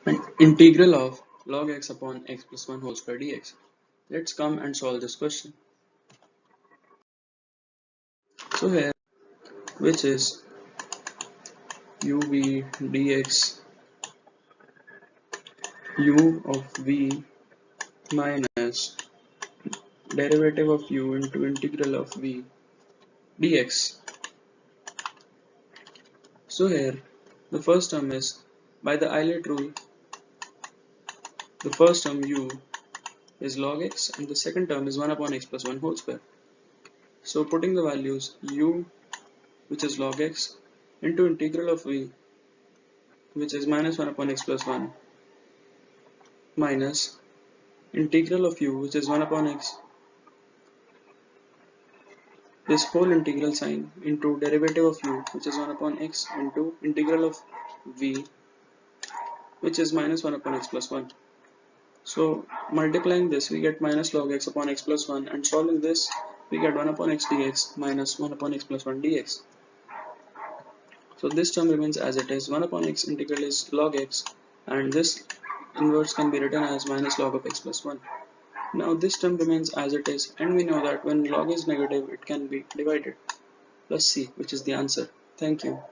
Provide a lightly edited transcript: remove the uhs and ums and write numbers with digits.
and integral of log x upon x plus 1 whole square dx. Let's come and solve this question. So here, which is uv dx u of v minus derivative of u into integral of v dx. So here, the first term is, by the Euler rule, the first term u is log x and the second term is 1 upon x plus 1 whole square. So putting the values u, which is log x, into integral of v, which is minus 1 upon x plus 1, minus integral of u, which is 1 upon x, this whole integral sign, into derivative of u, which is 1 upon x, into integral of v, which is minus 1 upon x plus 1. So multiplying this, we get minus log x upon x plus 1, and solving this, we get 1 upon x dx minus 1 upon x plus 1 dx. So this term remains as it is. 1 upon x integral is log x, and this inverse can be written as minus log of x plus 1. Now this term remains as it is, and we know that when log is negative, it can be divided. Plus C, which is the answer. Thank you.